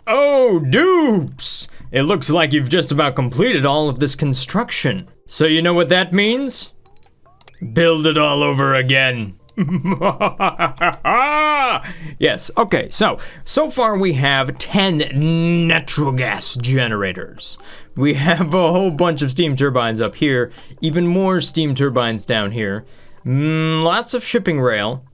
Oh, dupes! It looks like you've just about completed all of this construction. So you know what that means? Build it all over again. Yes, okay, so far we have 10 natural gas generators. We have a whole bunch of steam turbines up here, even more steam turbines down here, lots of shipping rail,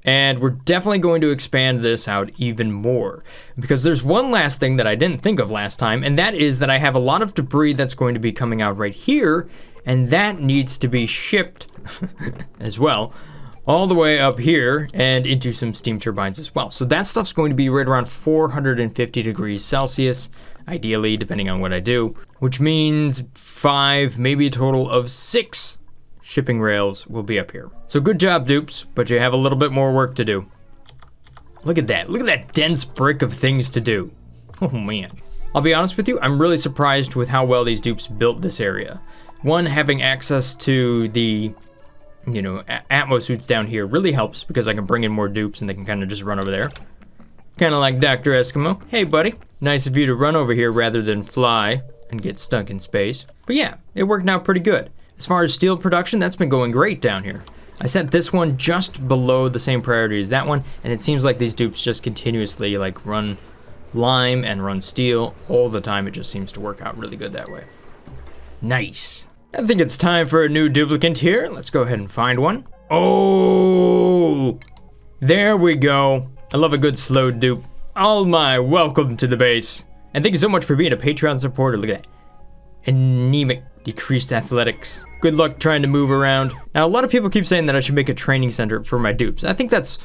and we're definitely going to expand this out even more. Because there's one last thing that I didn't think of last time, and that is that I have a lot of debris that's going to be coming out right here, and that needs to be shipped as well, all the way up here and into some steam turbines as well. So that stuff's going to be right around 450 degrees Celsius, ideally, depending on what I do, which means 5, maybe a total of 6 shipping rails will be up here. So good job, dupes, but you have a little bit more work to do. Look at that dense brick of things to do. Oh man. I'll be honest with you, I'm really surprised with how well these dupes built this area. One, having access to the, Atmo suits down here really helps because I can bring in more dupes and they can kind of just run over there. Kind of like Dr. Eskimo. Hey, buddy. Nice of you to run over here rather than fly and get stuck in space. But yeah, it worked out pretty good. As far as steel production, that's been going great down here. I set this one just below the same priority as that one, and it seems like these dupes just continuously run lime and run steel all the time. It just seems to work out really good that way. Nice. I think it's time for a new duplicant here. Let's go ahead and find one. Oh, there we go. I love a good slow dupe. All my welcome to the base. And thank you so much for being a Patreon supporter. Look at that. Anemic, decreased athletics. Good luck trying to move around. Now, a lot of people keep saying that I should make a training center for my dupes. I think that's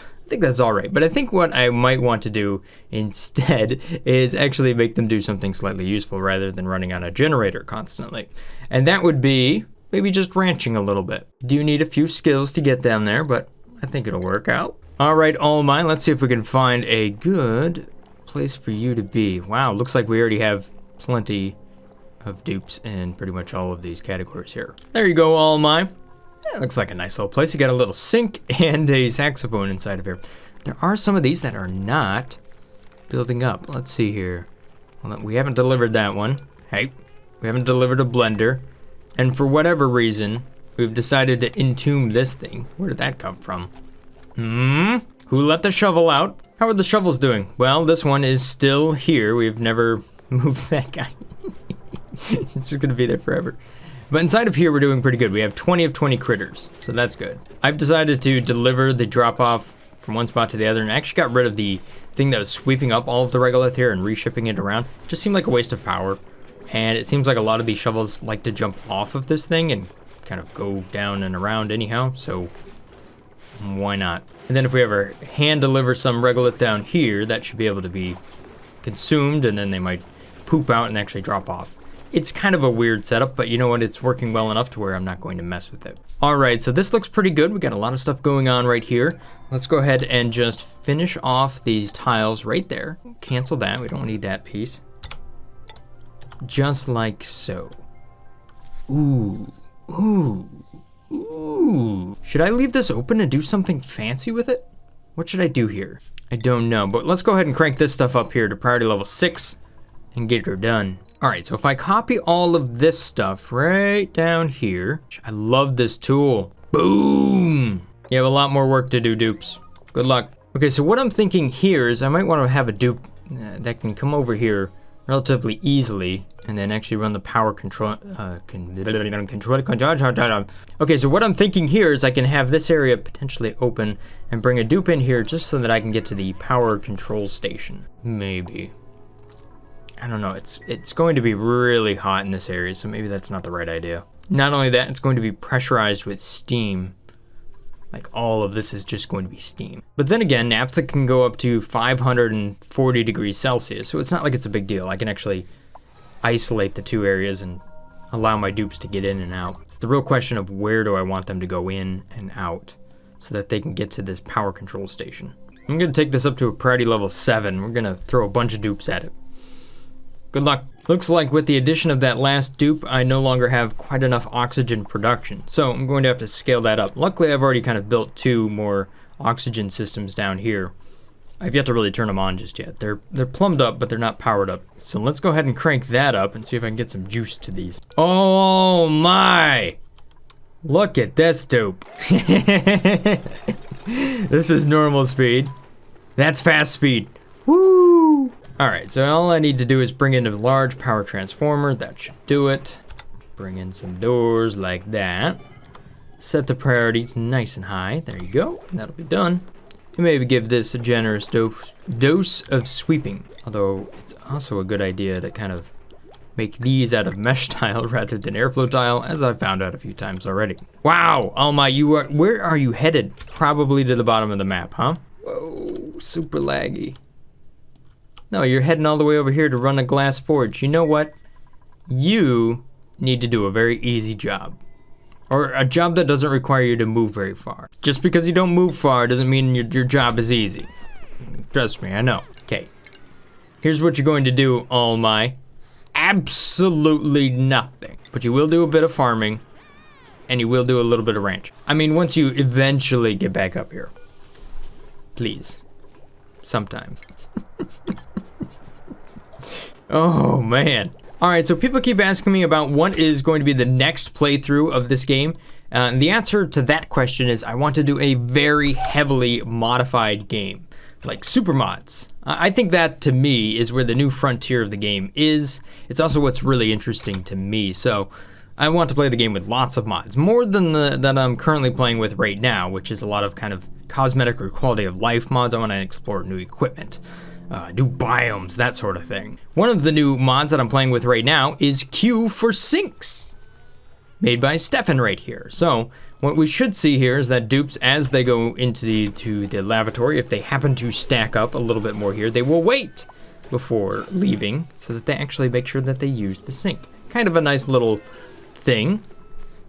all right, but I think what I might want to do instead is actually make them do something slightly useful rather than running on a generator constantly. And that would be maybe just ranching a little bit. Do need a few skills to get down there, but I think it'll work out. All right, all mine, let's see if we can find a good place for you to be. Wow, looks like we already have plenty of dupes in pretty much all of these categories here. There you go, all mine. Yeah, looks like a nice little place. You got a little sink and a saxophone inside of here. There are some of these that are not building up. Let's see here. Well, we haven't delivered that one. Hey, we haven't delivered a blender. And for whatever reason, we've decided to entomb this thing. Where did that come from? Who let the shovel out? How are the shovels doing? Well, this one is still here. We've never moved that guy. It's just gonna be there forever. But inside of here, we're doing pretty good. We have 20 of 20 critters, so that's good. I've decided to deliver the drop-off from one spot to the other, and I actually got rid of the thing that was sweeping up all of the regolith here and reshipping it around. It just seemed like a waste of power, and it seems like a lot of these shovels like to jump off of this thing and kind of go down and around anyhow, so why not? And then if we ever hand deliver some regolith down here, that should be able to be consumed, and then they might poop out and actually drop off. It's kind of a weird setup, but you know what? It's working well enough to where I'm not going to mess with it. All right, so this looks pretty good. We got a lot of stuff going on right here. Let's go ahead and just finish off these tiles right there. Cancel that. We don't need that piece. Just like so. Ooh, ooh, ooh. Should I leave this open and do something fancy with it? What should I do here? I don't know, but let's go ahead and crank this stuff up here to priority level 6 and get her done. All right, so if I copy all of this stuff right down here, I love this tool. Boom! You have a lot more work to do, dupes. Good luck. Okay, so what I'm thinking here is I might want to have a dupe that can come over here relatively easily and then actually run the power control. Okay, so what I'm thinking here is I can have this area potentially open and bring a dupe in here just so that I can get to the power control station. Maybe. I don't know, it's going to be really hot in this area, so maybe that's not the right idea. Not only that, it's going to be pressurized with steam. Like all of this is just going to be steam. But then again, naphtha can go up to 540 degrees Celsius, so it's not like it's a big deal. I can actually isolate the two areas and allow my dupes to get in and out. It's the real question of where do I want them to go in and out so that they can get to this power control station. I'm gonna take this up to a priority level 7. We're gonna throw a bunch of dupes at it. Good luck. Looks like with the addition of that last dupe, I no longer have quite enough oxygen production, so I'm going to have to scale that up. Luckily, I've already kind of built 2 more oxygen systems down here, I've yet to really turn them on just yet. They're plumbed up, but they're not powered up. So let's go ahead and crank that up and see if I can get some juice to these. Oh my! Look at this dupe. This is normal speed. That's fast speed. Woo! Alright, so all I need to do is bring in a large power transformer. That should do it. Bring in some doors like that. Set the priorities nice and high. There you go. And that'll be done. And maybe give this a generous dose of sweeping. Although it's also a good idea to kind of make these out of mesh tile rather than airflow tile, as I've found out a few times already. Wow, Alma, where are you headed? Probably to the bottom of the map, huh? Whoa, super laggy. No, you're heading all the way over here to run a glass forge. You know what? You need to do a very easy job. Or a job that doesn't require you to move very far. Just because you don't move far doesn't mean your job is easy. Trust me, I know. Okay. Here's what you're going to do, all my. Absolutely nothing. But you will do a bit of farming. And you will do a little bit of ranch. I mean, once you eventually get back up here. Please. Sometime. Oh, man. Alright, so people keep asking me about what is going to be the next playthrough of this game. And the answer to that question is I want to do a very heavily modified game. Like super mods. I think that, to me, is where the new frontier of the game is. It's also what's really interesting to me. So I want to play the game with lots of mods. More than that I'm currently playing with right now, which is a lot of kind of cosmetic or quality of life mods. I want to explore new equipment. New biomes, that sort of thing. One of the new mods that I'm playing with right now is Q for Sinks, made by Stefan right here. So what we should see here is that dupes, as they go into the lavatory, if they happen to stack up a little bit more here, they will wait before leaving so that they actually make sure that they use the sink. Kind of a nice little thing,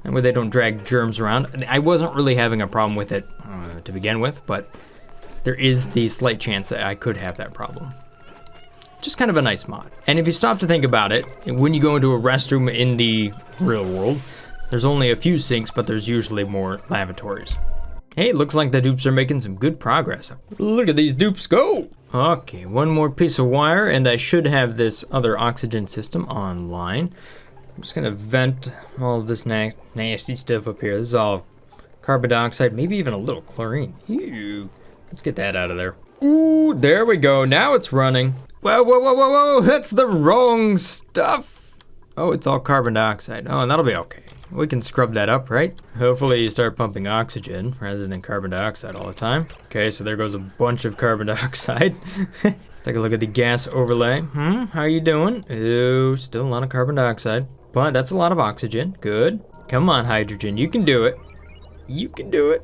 and where they don't drag germs around. I wasn't really having a problem with it to begin with, but there is the slight chance that I could have that problem. Just kind of a nice mod. And if you stop to think about it, when you go into a restroom in the real world, there's only a few sinks, but there's usually more lavatories. Hey, looks like the dupes are making some good progress. Look at these dupes go! Okay, one more piece of wire, and I should have this other oxygen system online. I'm just gonna vent all of this nasty stuff up here. This is all carbon dioxide, maybe even a little chlorine. Ew. Let's get that out of there. Ooh, there we go. Now it's running. Whoa, whoa, whoa, whoa, whoa. That's the wrong stuff. Oh, it's all carbon dioxide. Oh, and that'll be okay. We can scrub that up, right? Hopefully you start pumping oxygen rather than carbon dioxide all the time. Okay, so there goes a bunch of carbon dioxide. Let's take a look at the gas overlay. How you doing? Ooh, still a lot of carbon dioxide. But that's a lot of oxygen. Good. Come on, hydrogen. You can do it. You can do it.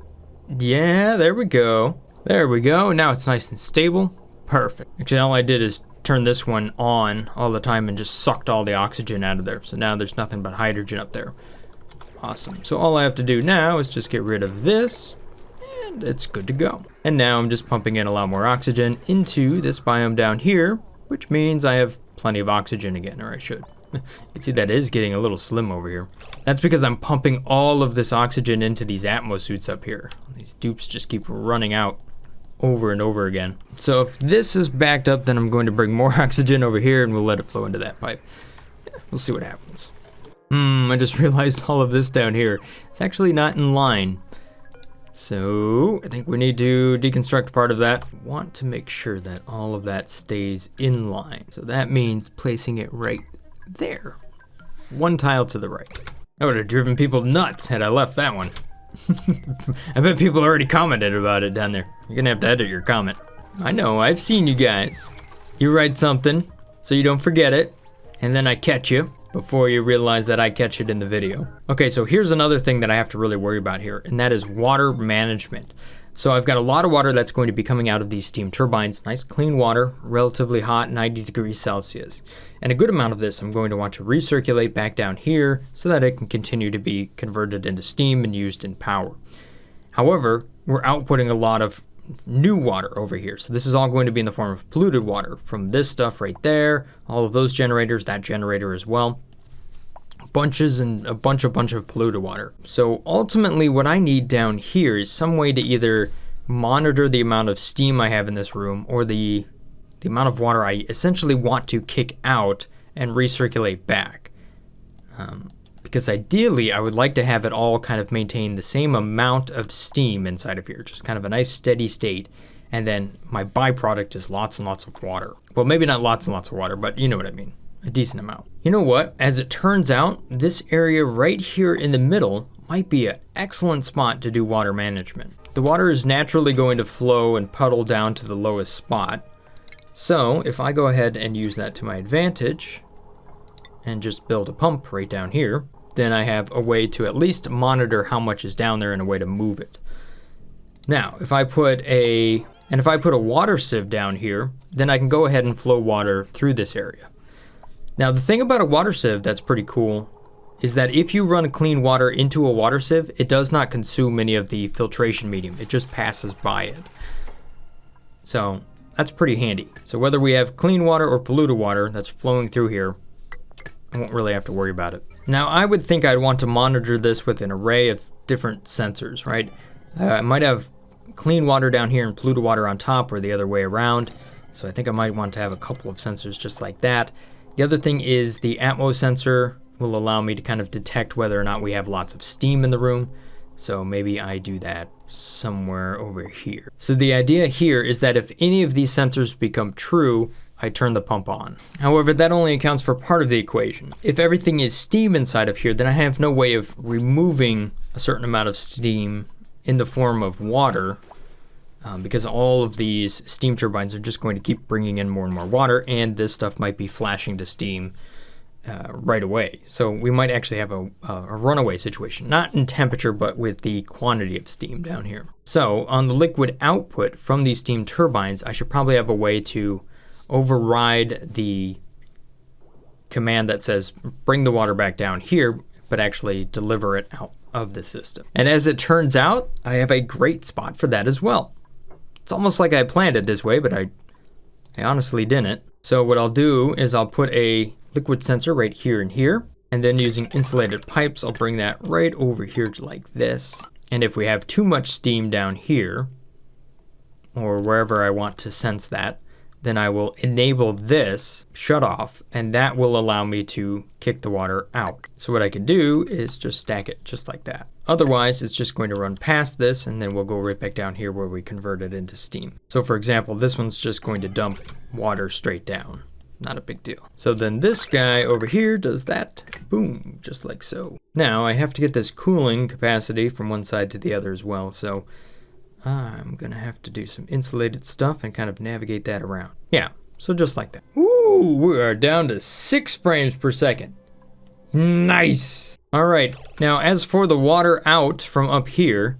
Yeah, there we go. There we go, now it's nice and stable. Perfect. Actually, all I did is turn this one on all the time and just sucked all the oxygen out of there. So now there's nothing but hydrogen up there. Awesome. So all I have to do now is just get rid of this, and it's good to go. And now I'm just pumping in a lot more oxygen into this biome down here, which means I have plenty of oxygen again, or I should. You see that is getting a little slim over here. That's because I'm pumping all of this oxygen into these Atmos suits up here. These dupes just keep running out over and over again. So if this is backed up, then I'm going to bring more oxygen over here and we'll let it flow into that pipe. Yeah, we'll see what happens. I just realized all of this down here. It's actually not in line. So I think we need to deconstruct part of that. Want to make sure that all of that stays in line. So that means placing it right there. One tile to the right. I would have driven people nuts had I left that one. I bet people already commented about it down there. You're gonna have to edit your comment. I know, I've seen you guys. You write something, so you don't forget it, and then I catch you before you realize that I catch it in the video. Okay, so here's another thing that I have to really worry about here, and that is water management. So I've got a lot of water that's going to be coming out of these steam turbines. Nice clean water, relatively hot, 90 degrees Celsius. And a good amount of this I'm going to want to recirculate back down here so that it can continue to be converted into steam and used in power. However, we're outputting a lot of new water over here. So this is all going to be in the form of polluted water from this stuff right there, all of those generators, that generator as well. Bunches and a bunch of polluted water. So ultimately what I need down here is some way to either monitor the amount of steam I have in this room, or the amount of water I essentially want to kick out and recirculate back. Because ideally, I would like to have it all kind of maintain the same amount of steam inside of here, just kind of a nice steady state. And then my byproduct is lots and lots of water. Well, maybe not lots and lots of water, but you know what I mean. A decent amount. You know what? As it turns out, this area right here in the middle might be an excellent spot to do water management. The water is naturally going to flow and puddle down to the lowest spot. So if I go ahead and use that to my advantage and just build a pump right down here, then I have a way to at least monitor how much is down there and a way to move it. Now, if I put a water sieve down here, then I can go ahead and flow water through this area. Now, the thing about a water sieve that's pretty cool is that if you run clean water into a water sieve, it does not consume any of the filtration medium. It just passes by it. So that's pretty handy. So whether we have clean water or polluted water that's flowing through here, I won't really have to worry about it. Now, I would think I'd want to monitor this with an array of different sensors, right? I might have clean water down here and polluted water on top, or the other way around. So I think I might want to have a couple of sensors just like that. The other thing is the atmo sensor will allow me to kind of detect whether or not we have lots of steam in the room. So maybe I do that somewhere over here. So the idea here is that if any of these sensors become true, I turn the pump on. However, that only accounts for part of the equation. If everything is steam inside of here, then I have no way of removing a certain amount of steam in the form of water, because all of these steam turbines are just going to keep bringing in more and more water, and this stuff might be flashing to steam right away. So we might actually have a runaway situation, not in temperature, but with the quantity of steam down here. So on the liquid output from these steam turbines, I should probably have a way to override the command that says bring the water back down here, but actually deliver it out of the system. And as it turns out, I have a great spot for that as well. It's almost like I planned it this way, but I honestly didn't. So what I'll do is I'll put a liquid sensor right here and here, and then using insulated pipes, I'll bring that right over here like this. And if we have too much steam down here, or wherever I want to sense that, then I will enable this shut off, and that will allow me to kick the water out. So what I can do is just stack it just like that. Otherwise, it's just going to run past this, and then we'll go right back down here where we convert it into steam. So for example, this one's just going to dump water straight down. Not a big deal. So then this guy over here does that. Boom, just like so. Now I have to get this cooling capacity from one side to the other as well. So I'm gonna have to do some insulated stuff and kind of navigate that around. Yeah, so just like that. Ooh, we are down to 6 frames per second. Nice. All right, now as for the water out from up here,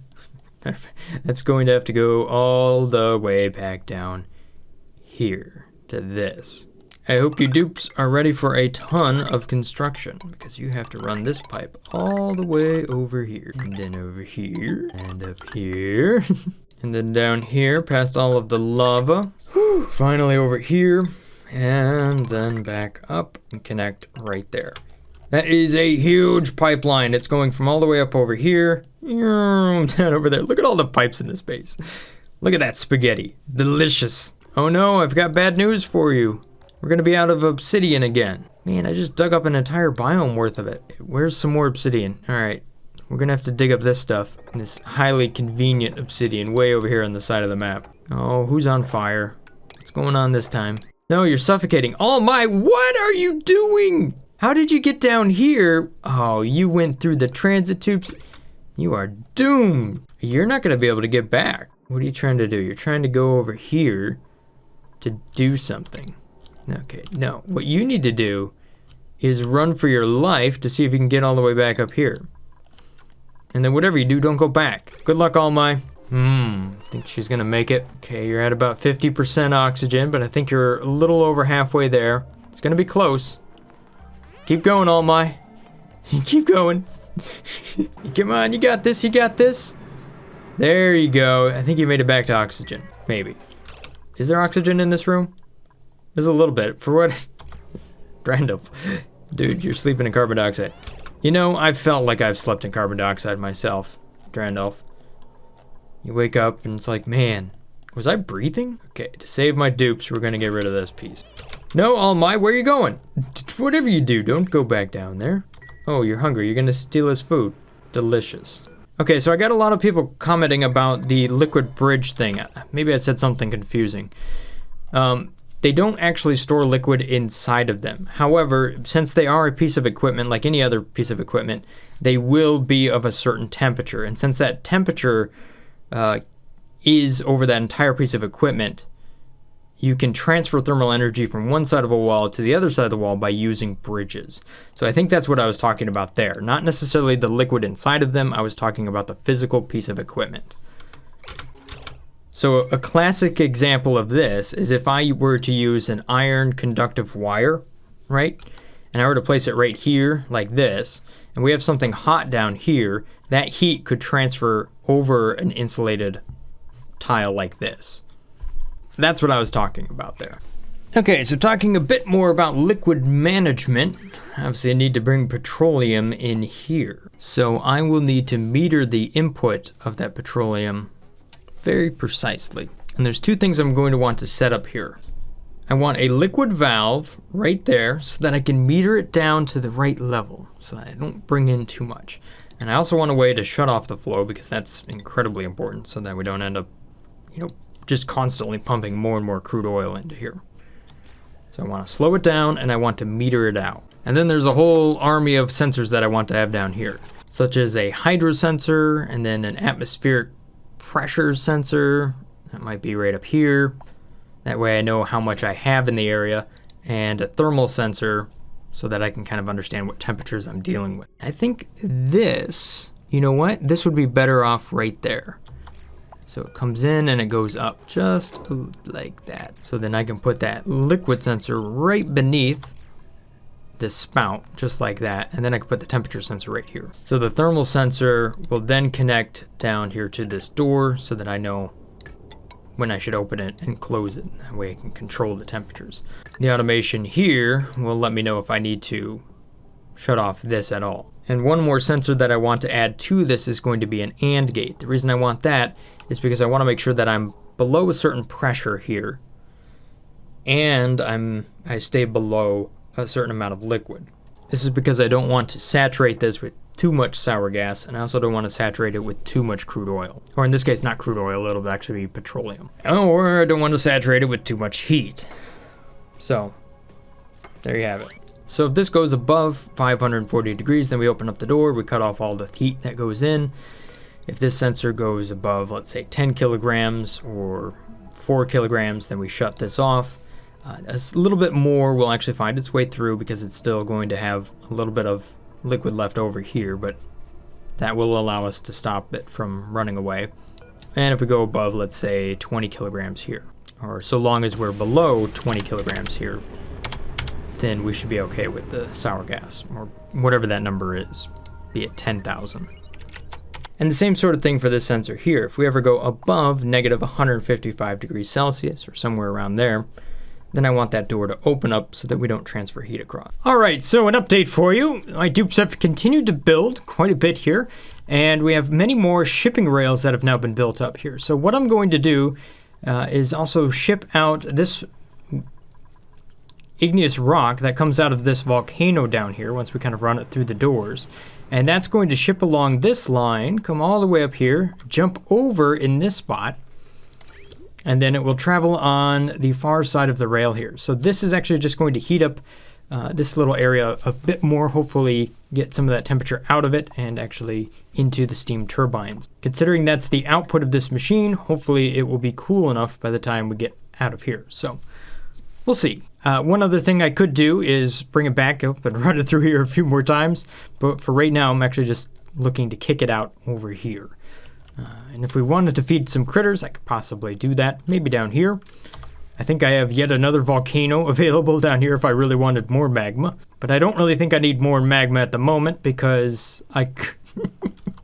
that's going to have to go all the way back down here to this. I hope you dupes are ready for a ton of construction, because you have to run this pipe all the way over here, and then over here, and up here, and then down here past all of the lava. Whew, finally over here, and then back up and connect right there. That is a huge pipeline. It's going from all the way up over here, down over there. Look at all the pipes in this base. Look at that spaghetti. Delicious. Oh no, I've got bad news for you. We're gonna be out of obsidian again. Man, I just dug up an entire biome worth of it. Where's some more obsidian? All right, we're gonna have to dig up this stuff. This highly convenient obsidian way over here on the side of the map. Oh, who's on fire? What's going on this time? No, you're suffocating. Oh my, what are you doing? How did you get down here? Oh, you went through the transit tubes. You are doomed. You're not gonna be able to get back. What are you trying to do? You're trying to go over here to do something. Okay, no, what you need to do is run for your life to see if you can get all the way back up here. And then whatever you do, don't go back. Good luck, All My. Think she's gonna make it. Okay, you're at about 50% oxygen, but I think you're a little over halfway there. It's gonna be close. Keep going, All My. Keep going. Come on, you got this, you got this. There you go. I think you made it back to oxygen, maybe. Is there oxygen in this room? There's a little bit. For what? Randolph. Dude, you're sleeping in carbon dioxide. You know, I felt like I've slept in carbon dioxide myself, Randolph. You wake up and it's like, man, was I breathing? Okay, to save my dupes, we're gonna get rid of this piece. No, All Might, where are you going? Whatever you do, don't go back down there. Oh, you're hungry. You're gonna steal his food. Delicious. Okay, so I got a lot of people commenting about the liquid bridge thing. Maybe I said something confusing. They don't actually store liquid inside of them. However, since they are a piece of equipment, like any other piece of equipment, they will be of a certain temperature. And since that temperature is over that entire piece of equipment, you can transfer thermal energy from one side of a wall to the other side of the wall by using bridges. So I think that's what I was talking about there. Not necessarily the liquid inside of them, I was talking about the physical piece of equipment. So a classic example of this is if I were to use an iron conductive wire, right? And I were to place it right here like this, and we have something hot down here, that heat could transfer over an insulated tile like this. That's what I was talking about there. Okay, so talking a bit more about liquid management, obviously I need to bring petroleum in here. So I will need to meter the input of that petroleum very precisely. And there's two things I'm going to want to set up here. I want a liquid valve right there so that I can meter it down to the right level so that I don't bring in too much. And I also want a way to shut off the flow because that's incredibly important so that we don't end up, just constantly pumping more and more crude oil into here. So I want to slow it down and I want to meter it out. And then there's a whole army of sensors that I want to have down here, such as a hydro sensor and then an atmospheric pressure sensor. That might be right up here. That way I know how much I have in the area, and a thermal sensor so that I can kind of understand what temperatures I'm dealing with. I think this, this would be better off right there. So it comes in and it goes up just like that. So then I can put that liquid sensor right beneath this spout, just like that, and then I can put the temperature sensor right here. So the thermal sensor will then connect down here to this door so that I know when I should open it and close it. That way I can control the temperatures. The automation here will let me know if I need to shut off this at all. And one more sensor that I want to add to this is going to be an AND gate. The reason I want that is because I want to make sure that I'm below a certain pressure here and I stay below a certain amount of liquid. This is because I don't want to saturate this with too much sour gas, and I also don't want to saturate it with too much crude oil. Or in this case, not crude oil, it'll actually be petroleum. Or I don't want to saturate it with too much heat. So, there you have it. So if this goes above 540 degrees, then we open up the door, we cut off all the heat that goes in. If this sensor goes above, let's say 10 kilograms or 4 kilograms, then we shut this off. A little bit more will actually find its way through because it's still going to have a little bit of liquid left over here, but that will allow us to stop it from running away. And if we go above, let's say 20 kilograms here, or so long as we're below 20 kilograms here, then we should be okay with the sour gas, or whatever that number is, be it 10,000. And the same sort of thing for this sensor here. If we ever go above negative 155 degrees Celsius, or somewhere around there, then I want that door to open up so that we don't transfer heat across. All right, so an update for you. My dupes have continued to build quite a bit here, and we have many more shipping rails that have now been built up here. So what I'm going to do is also ship out this igneous rock that comes out of this volcano down here once we kind of run it through the doors. And that's going to ship along this line, come all the way up here, jump over in this spot, and then it will travel on the far side of the rail here. So this is actually just going to heat up this little area a bit more, hopefully get some of that temperature out of it and actually into the steam turbines. Considering that's the output of this machine, hopefully it will be cool enough by the time we get out of here. So we'll see. One other thing I could do is bring it back up and run it through here a few more times, but for right now I'm actually just looking to kick it out over here. And if we wanted to feed some critters, I could possibly do that, maybe down here. I think I have yet another volcano available down here if I really wanted more magma, but I don't really think I need more magma at the moment because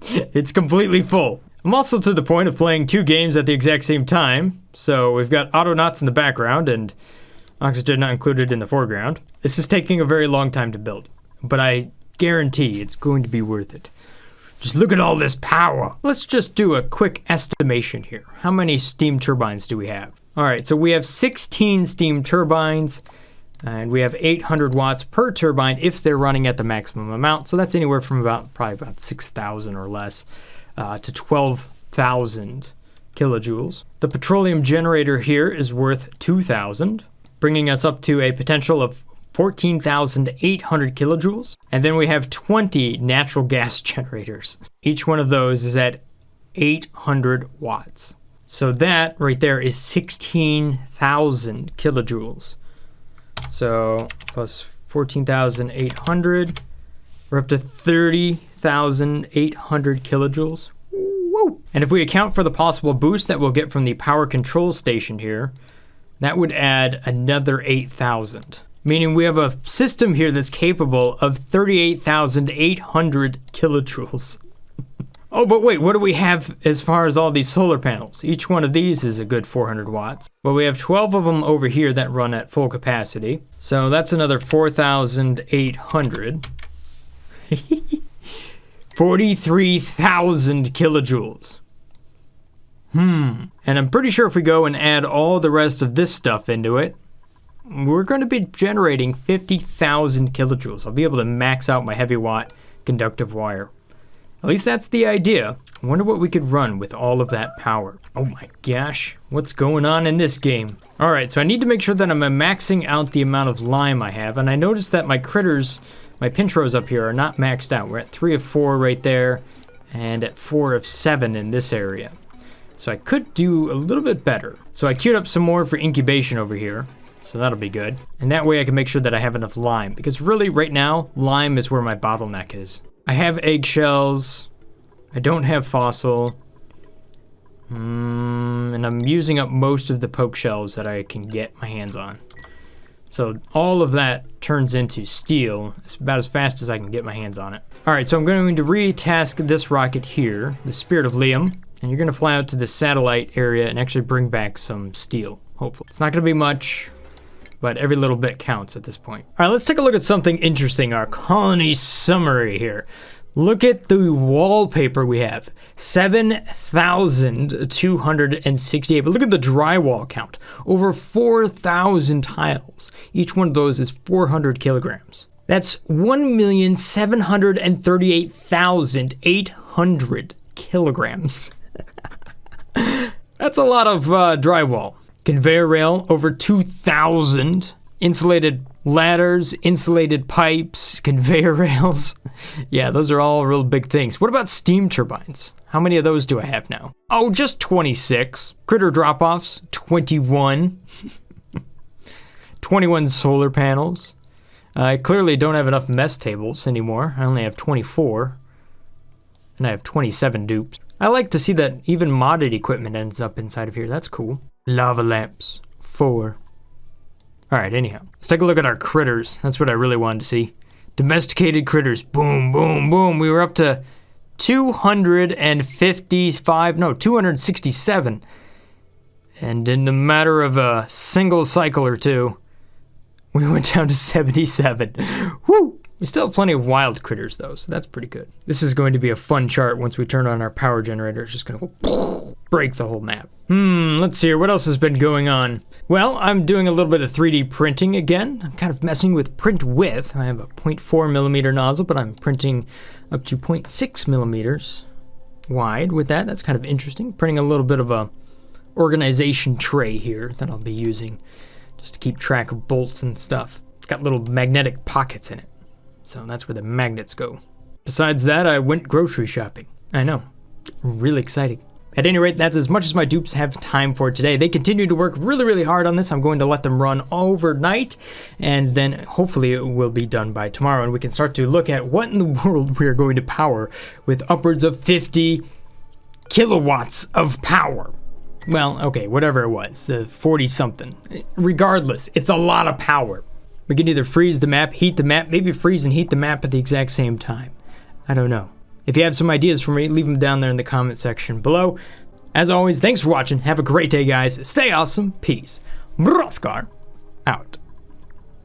it's completely full. I'm also to the point of playing 2 games at the exact same time, so we've got Autonauts in the background and Oxygen not included in the foreground. This is taking a very long time to build, but I guarantee it's going to be worth it. Just look at all this power. Let's just do a quick estimation here. How many steam turbines do we have? All right, so we have 16 steam turbines, and we have 800 watts per turbine if they're running at the maximum amount. So that's anywhere from probably about 6,000 or less to 12,000 kilojoules. The petroleum generator here is worth 2,000, bringing us up to a potential of 14,800 kilojoules. And then we have 20 natural gas generators. Each one of those is at 800 watts. So that right there is 16,000 kilojoules. So plus 14,800, we're up to 30,800 kilojoules. Woo! And if we account for the possible boost that we'll get from the power control station here, that would add another 8,000. Meaning we have a system here that's capable of 38,800 kilojoules. Oh, but wait, what do we have as far as all these solar panels? Each one of these is a good 400 watts. Well, we have 12 of them over here that run at full capacity. So that's another 4,800. 43,000 kilojoules. And I'm pretty sure if we go and add all the rest of this stuff into it, we're going to be generating 50,000 kilojoules. I'll be able to max out my heavy watt conductive wire. At least that's the idea. I wonder what we could run with all of that power. Oh my gosh, what's going on in this game? All right, so I need to make sure that I'm maxing out the amount of lime I have. And I noticed that my critters, my Pintros up here are not maxed out. We're at 3 of 4 right there and at 4 of 7 in this area. So I could do a little bit better. So I queued up some more for incubation over here. So that'll be good. And that way I can make sure that I have enough lime. Because really, right now, lime is where my bottleneck is. I have eggshells. I don't have fossil. And I'm using up most of the poke shells that I can get my hands on. So all of that turns into steel. It's about as fast as I can get my hands on it. All right, so I'm going to re-task this rocket here, the Spirit of Liam. And you're going to fly out to the satellite area and actually bring back some steel, hopefully. It's not going to be much, but every little bit counts at this point. All right, let's take a look at something interesting, our colony summary here. Look at the wallpaper we have, 7,268. But look at the drywall count, over 4,000 tiles. Each one of those is 400 kilograms. That's 1,738,800 kilograms. That's a lot of drywall. Conveyor rail, over 2,000. Insulated ladders, insulated pipes, conveyor rails. Yeah, those are all real big things. What about steam turbines? How many of those do I have now? Oh, just 26. Critter drop-offs, 21. 21 solar panels. I clearly don't have enough mess tables anymore. I only have 24. And I have 27 dupes. I like to see that even modded equipment ends up inside of here. That's cool. Lava lamps, 4. All right, anyhow, let's take a look at our critters. That's what I really wanted to see. Domesticated critters, boom, boom, boom. We were up to 267. And in the matter of a single cycle or two, we went down to 77. Woo! We still have plenty of wild critters though, so that's pretty good. This is going to be a fun chart once we turn on our power generator. It's just gonna go break the whole map. Let's see here, what else has been going on? Well, I'm doing a little bit of 3D printing again. I'm kind of messing with print width. I have a 0.4 millimeter nozzle, but I'm printing up to 0.6 millimeters wide with that. That's kind of interesting. Printing a little bit of a organization tray here that I'll be using just to keep track of bolts and stuff. It's got little magnetic pockets in it. So that's where the magnets go. Besides that, I went grocery shopping. I know, really exciting. At any rate, that's as much as my dupes have time for today. They continue to work really, really hard on this. I'm going to let them run overnight, and then hopefully it will be done by tomorrow, and we can start to look at what in the world we are going to power with upwards of 50 kilowatts of power. Well, okay, whatever it was, the 40-something. Regardless, it's a lot of power. We can either freeze the map, heat the map, maybe freeze and heat the map at the exact same time. I don't know. If you have some ideas for me, leave them down there in the comment section below. As always, thanks for watching. Have a great day, guys. Stay awesome. Peace. Brothgar out.